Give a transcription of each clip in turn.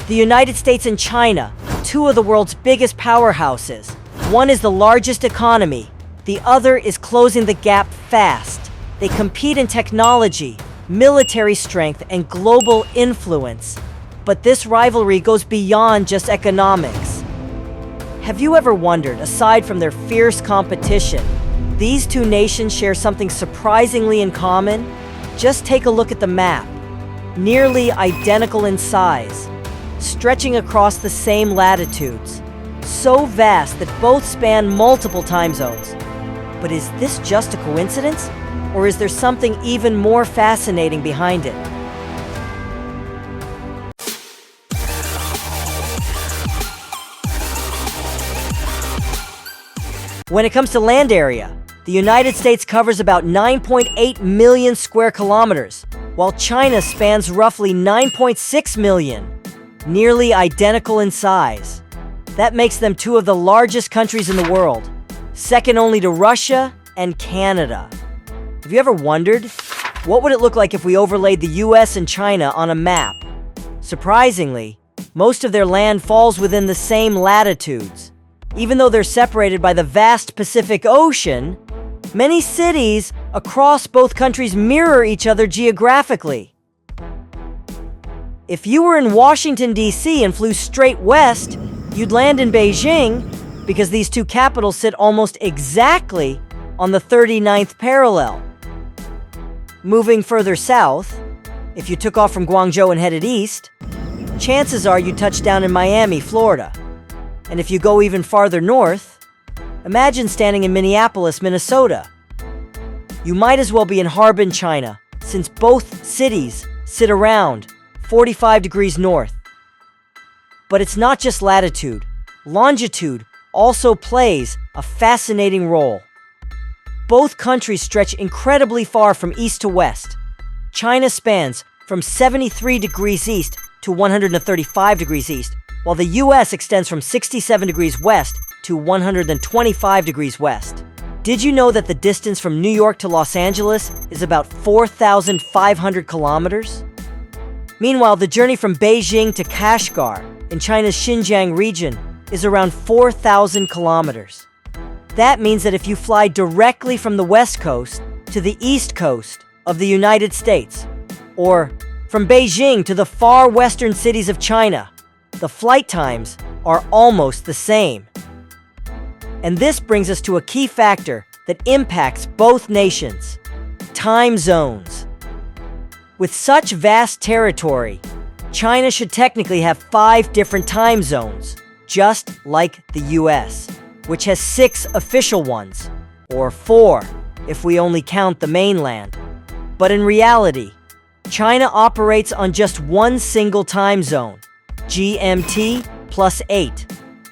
The United States and China, two of the world's biggest powerhouses. One is the largest economy. The other is closing the gap fast. They compete in technology, military strength, and global influence. But this rivalry goes beyond just economics. Have you ever wondered, aside from their fierce competition, these two nations share something surprisingly in common? Just take a look at the map. Nearly identical in size, stretching across the same latitudes. So vast that both span multiple time zones. But is this just a coincidence? Or is there something even more fascinating behind it? When it comes to land area, the United States covers about 9.8 million square kilometers, while China spans roughly 9.6 million, nearly identical in size. That makes them two of the largest countries in the world, second only to Russia and Canada. Have you ever wondered, what would it look like if we overlaid the US and China on a map? Surprisingly, most of their land falls within the same latitudes. Even though they're separated by the vast Pacific Ocean, many cities across both countries mirror each other geographically. If you were in Washington, D.C. and flew straight west, you'd land in Beijing because these two capitals sit almost exactly on the 39th parallel. Moving further south, if you took off from Guangzhou and headed east, chances are you'd touch down in Miami, Florida. And if you go even farther north, imagine standing in Minneapolis, Minnesota. You might as well be in Harbin, China, since both cities sit around 45 degrees north. But it's not just latitude. Longitude also plays a fascinating role. Both countries stretch incredibly far from east to west. China spans from 73 degrees east to 135 degrees east, while the US extends from 67 degrees west to 125 degrees west. Did you know that the distance from New York to Los Angeles is about 4,500 kilometers? Meanwhile, the journey from Beijing to Kashgar in China's Xinjiang region is around 4,000 kilometers. That means that if you fly directly from the west coast to the east coast of the United States, or from Beijing to the far western cities of China, the flight times are almost the same. And this brings us to a key factor that impacts both nations: time zones. With such vast territory, China should technically have 5 different time zones, just like the US, which has 6 official ones, or 4 if we only count the mainland. But in reality, China operates on just one single time zone, GMT plus 8.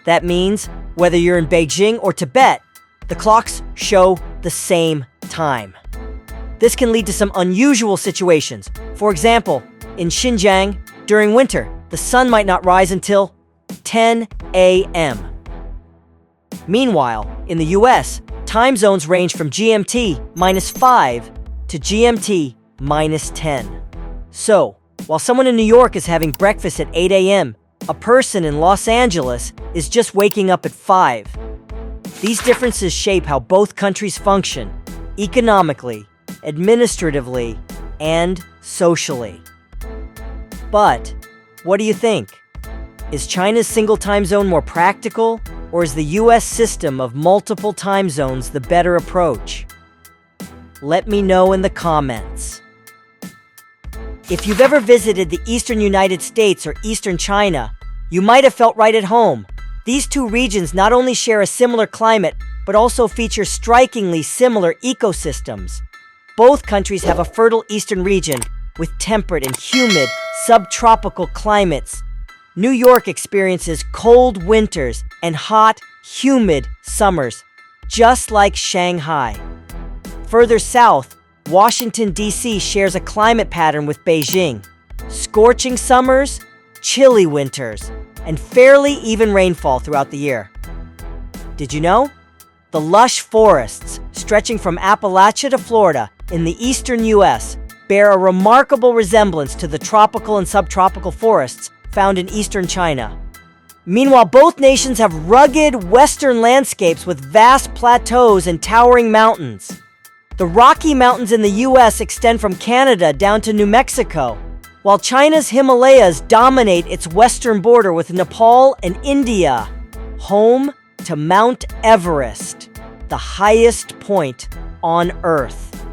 That means whether you're in Beijing or Tibet, the clocks show the same time. This can lead to some unusual situations. For example, in Xinjiang, during winter, the sun might not rise until 10 a.m. Meanwhile, in the US, time zones range from GMT minus 5 to GMT minus 10. So, while someone in New York is having breakfast at 8 a.m., a person in Los Angeles is just waking up at 5. These differences shape how both countries function, economically, administratively, and socially. But, what do you think? Is China's single time zone more practical, or is the US system of multiple time zones the better approach? Let me know in the comments. If you've ever visited the eastern United States or eastern China, you might have felt right at home. These two regions not only share a similar climate, but also feature strikingly similar ecosystems. Both countries have a fertile eastern region with temperate and humid subtropical climates. New York experiences cold winters and hot, humid summers, just like Shanghai. Further south, Washington, D.C. shares a climate pattern with Beijing: scorching summers, chilly winters, and fairly even rainfall throughout the year. Did you know? The lush forests stretching from Appalachia to Florida in the eastern U.S. bear a remarkable resemblance to the tropical and subtropical forests found in eastern China. Meanwhile, both nations have rugged western landscapes with vast plateaus and towering mountains. The Rocky Mountains in the US extend from Canada down to New Mexico, while China's Himalayas dominate its western border with Nepal and India, home to Mount Everest, the highest point on Earth.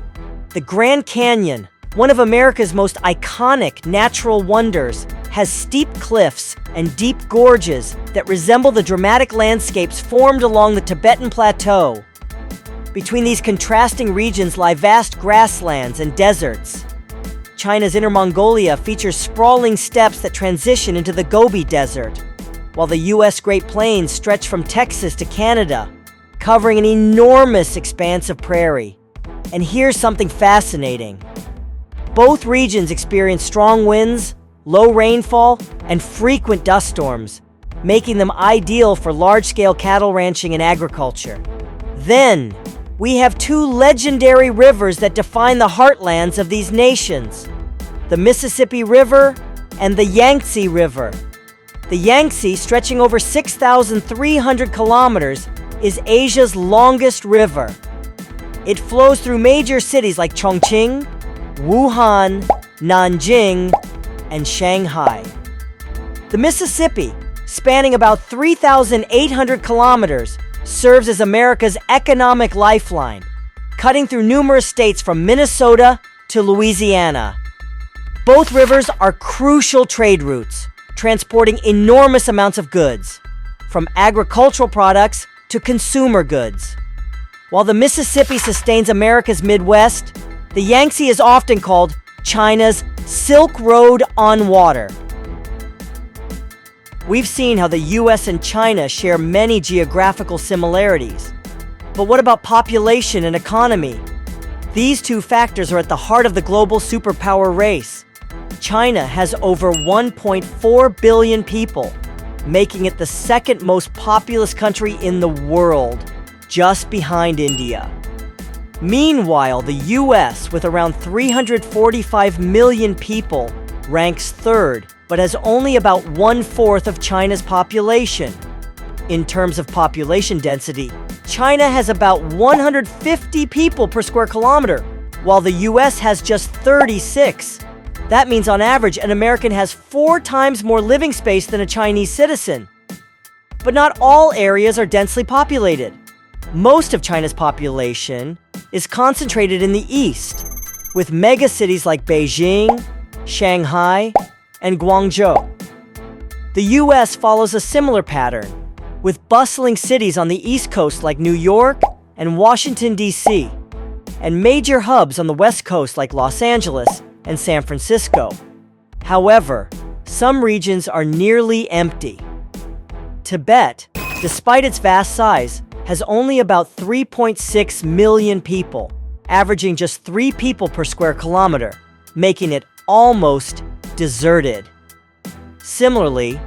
The Grand Canyon, one of America's most iconic natural wonders, has steep cliffs and deep gorges that resemble the dramatic landscapes formed along the Tibetan Plateau. Between these contrasting regions lie vast grasslands and deserts. China's Inner Mongolia features sprawling steppes that transition into the Gobi Desert, while the U.S. Great Plains stretch from Texas to Canada, covering an enormous expanse of prairie. And here's something fascinating. Both regions experience strong winds, low rainfall, and frequent dust storms, making them ideal for large-scale cattle ranching and agriculture. Then, we have two legendary rivers that define the heartlands of these nations: the Mississippi River and the Yangtze River. The Yangtze, stretching over 6,300 kilometers, is Asia's longest river. It flows through major cities like Chongqing, Wuhan, Nanjing, and Shanghai. The Mississippi, spanning about 3,800 kilometers, serves as America's economic lifeline, cutting through numerous states from Minnesota to Louisiana. Both rivers are crucial trade routes, transporting enormous amounts of goods, from agricultural products to consumer goods. While the Mississippi sustains America's Midwest, the Yangtze is often called China's Silk Road on water. We've seen how the US and China share many geographical similarities. But what about population and economy? These two factors are at the heart of the global superpower race. China has over 1.4 billion people, making it the second most populous country in the world, just behind India. Meanwhile, the US, with around 345 million people, ranks third, but has only about 1/4 of China's population. In terms of population density, China has about 150 people per square kilometer, while the US has just 36. That means on average, an American has 4 times more living space than a Chinese citizen. But not all areas are densely populated. Most of China's population is concentrated in the east, with megacities like Beijing, Shanghai, and Guangzhou. The US follows a similar pattern, with bustling cities on the East Coast like New York and Washington, D.C., and major hubs on the West Coast like Los Angeles and San Francisco. However, some regions are nearly empty. Tibet, despite its vast size, has only about 3.6 million people, averaging just 3 people per square kilometer, making it almost deserted. Similarly,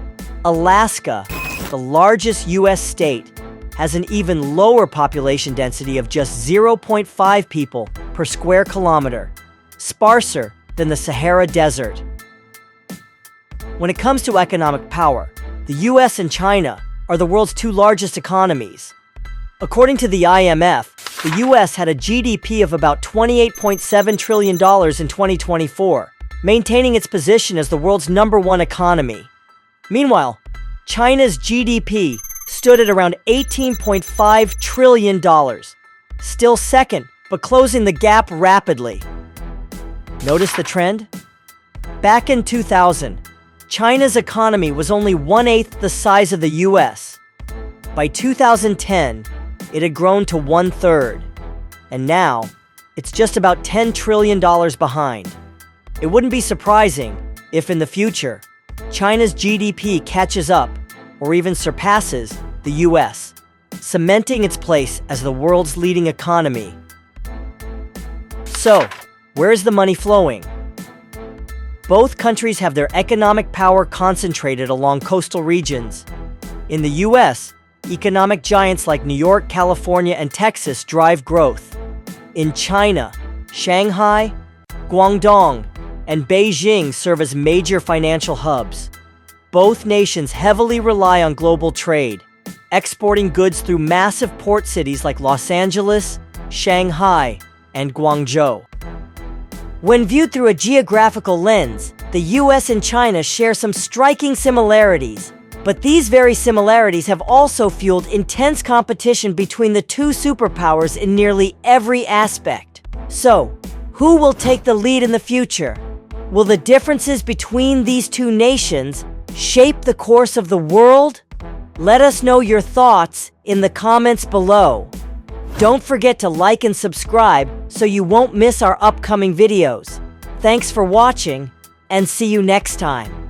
Alaska, the largest U.S. state, has an even lower population density of just 0.5 people per square kilometer, sparser than the Sahara Desert. When it comes to economic power, the U.S. and China are the world's 2 largest economies. According to the IMF, the U.S. had a GDP of about $28.7 trillion in 2024, maintaining its position as the world's #1 economy. Meanwhile, China's GDP stood at around $18.5 trillion, still second, but closing the gap rapidly. Notice the trend? Back in 2000, China's economy was only 1/8 the size of the US. By 2010, it had grown to 1/3, and now it's just about $10 trillion behind. It wouldn't be surprising if in the future, China's GDP catches up or even surpasses the US, cementing its place as the world's leading economy. So, where is the money flowing? Both countries have their economic power concentrated along coastal regions. In the US, economic giants like New York, California, and Texas drive growth. In China, Shanghai, Guangdong, and Beijing serve as major financial hubs. both nations heavily rely on global trade, exporting goods through massive port cities like Los Angeles, Shanghai, and Guangzhou. When viewed through a geographical lens, the US and China share some striking similarities, but these very similarities have also fueled intense competition between the two superpowers in nearly every aspect. So, who will take the lead in the future? Will the differences between these two nations shape the course of the world? Let us know your thoughts in the comments below. Don't forget to like and subscribe so you won't miss our upcoming videos. Thanks for watching, and see you next time.